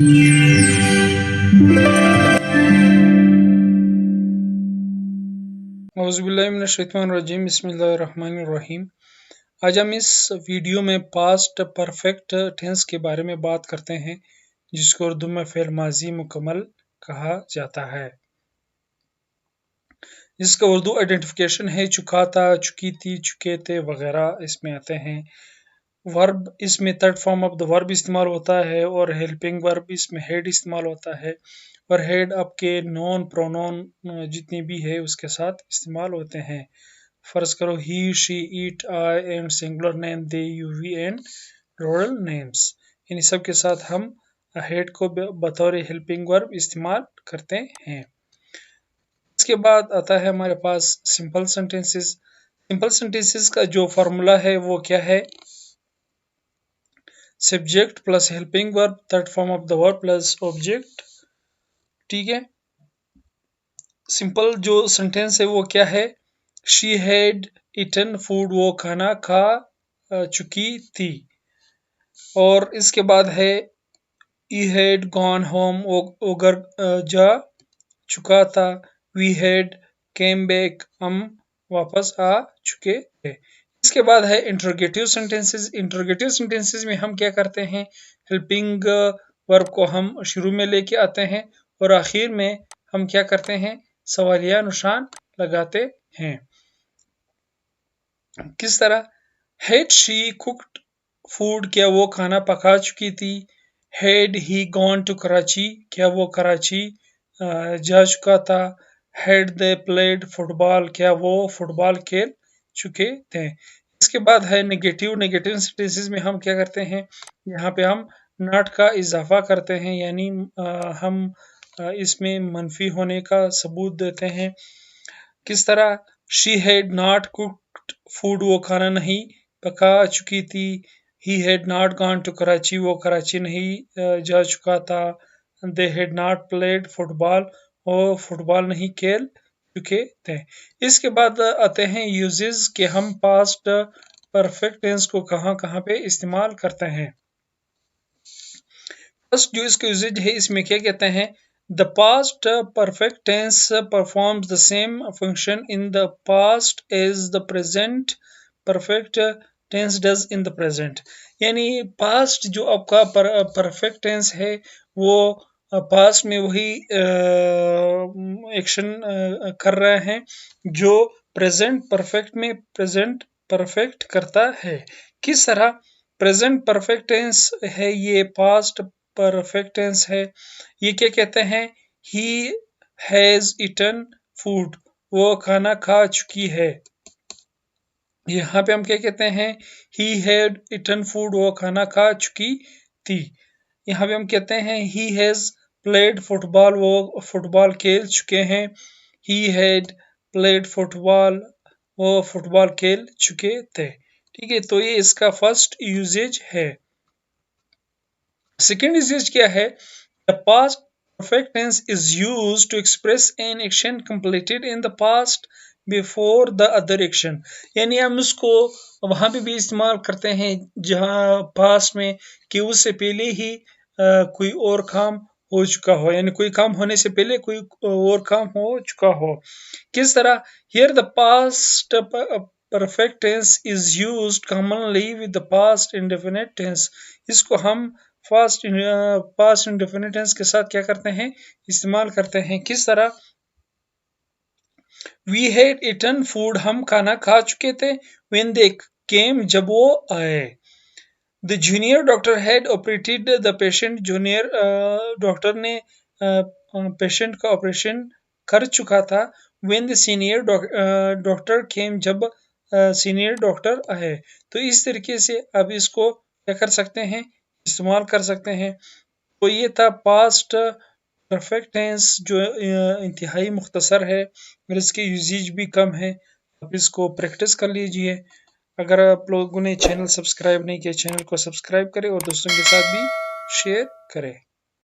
औज़ुबिल्लाहिमिनश्शैतानिर्रजीम बिस्मिल्लाहिर्रहमानिर्रहीम। आज हम इस वीडियो में पास्ट परफेक्ट टेंस के बारे में बात करते हैं, जिसको उर्दू में फ़ेल माज़ी मुकम्मल कहा जाता है। जिसका उर्दू आइडेंटिफिकेशन है चुका था, चुकी थी, चुके थे वगैरह इसमें आते हैं। वर्ब इसमें third form of the verb इस्तेमाल होता है और हेल्पिंग वर्ब इसमें हेड इस्तेमाल होता है और हेड आपके नॉन प्रोनाउन जितनी भी है उसके साथ इस्तेमाल होते हैं। फर्ज करो he, she, it, I and singular name, they, you, we and plural names, इन सब के साथ हम हेड को बतौर हेल्पिंग वर्ब इस्तेमाल करते हैं। इसके बाद आता है हमारे पास सिंपल सेंटेंसेस। सिंपल सेंटेंसेस का जो फॉर्मूला है वो क्या है? Subject plus helping verb, third form of the verb plus object. ठीक है। सिंपल जो सेंटेंस है वो क्या है? शी हैड ईटन फूड, वो खाना खा चुकी थी। और इसके बाद है ही हैड गॉन होम, वो घर जा चुका था। वी हैड केम बैक, हम वापस आ चुके थे। इसके बाद है इंटरोगेटिव सेंटेंसेस। इंटरोगेटिव सेंटेंसेस में हम क्या करते हैं? हेल्पिंग वर्ब को हम शुरू में लेके आते हैं और आखिर में हम क्या करते हैं? सवालिया निशान लगाते हैं। किस तरह? हैड शी कुक्ड फूड, क्या वो खाना पका चुकी थी। Had he gone to Karachi, क्या वो कराची जा चुका था। हैड दे प्लेड फुटबॉल, क्या वो फुटबॉल खेल चुके थे। इसके बाद है नेगेटिव। नेगेटिव सेंटेंसेस में हम क्या करते हैं? यहाँ पे हम नॉट का इजाफा करते हैं, यानी हम इसमें मनफी होने का सबूत देते हैं। किस तरह? She had not cooked food, वो खाना नहीं पका चुकी थी। He had not gone to Karachi, वो कराची नहीं जा चुका था। They had not played football, वो फुटबॉल नहीं खेल चुके थे। इसके बाद आते हैं यूजेस के हम पास्ट परफेक्ट टेंस को कहाँ कहाँ पे इस्तेमाल करते हैं। फर्स्ट जो इसका यूजेज है इसमें क्या कहते हैं? The past perfect tense performs the same function in the past as the present perfect tense does in the present. यानी पास्ट जो आपका परफेक्ट टेंस है वो पास्ट में वही एक्शन कर रहे हैं जो प्रेजेंट परफेक्ट में प्रेजेंट परफेक्ट करता है। किस तरह? प्रेजेंट परफेक्ट टेंस है ये, पास्ट परफेक्ट टेंस है। ये क्या कहते हैं? ही हैज ईटन फूड, वो खाना खा चुकी है। यहाँ पे हम क्या कहते हैं? ही हैड ईटन फूड, वो खाना खा चुकी थी। यहाँ पे हम कहते हैं ही हैज प्लेड फुटबॉल, वो फुटबॉल खेल चुके हैं। ही हैड प्लेड फुटबॉल, वो फुटबॉल खेल चुके थे। ठीक है, तो ये इसका फर्स्ट यूजेज है। सेकेंड यूजेज क्या है? The past perfect tense is used to express an action completed in the past before the other action। यानी हम उसको वहां पे भी इस्तेमाल करते हैं जहां पास्ट में कि उससे पहले ही कोई और काम हो चुका हो, यानी कोई काम होने से पहले कोई और काम हो चुका हो। किस तरह? Here the past perfect tense is used commonly with the past indefinite tense। इसको हम पास्ट इंडेफिनिट टेंस के साथ क्या करते हैं? इस्तेमाल करते हैं। किस तरह? वी हैड ईटन फूड, हम खाना खा चुके थे। व्हेन दे केम, जब वो आए। The junior doctor had operated the patient, junior doctor ने पेशेंट का ऑपरेशन कर चुका था। व्हेन द सीनियर डॉक्टर केम, जब सीनियर डॉक्टर आए। तो इस तरीके से अब इसको क्या कर सकते हैं? इस्तेमाल कर सकते हैं। तो ये था पास्ट परफेक्ट टेंस जो इंतहाई मुख्तसर है और इसके यूजेज भी कम है। आप इसको प्रैक्टिस कर लीजिए। अगर आप लोगों ने चैनल सब्सक्राइब नहीं किया, चैनल को सब्सक्राइब करें और दोस्तों के साथ भी शेयर करें।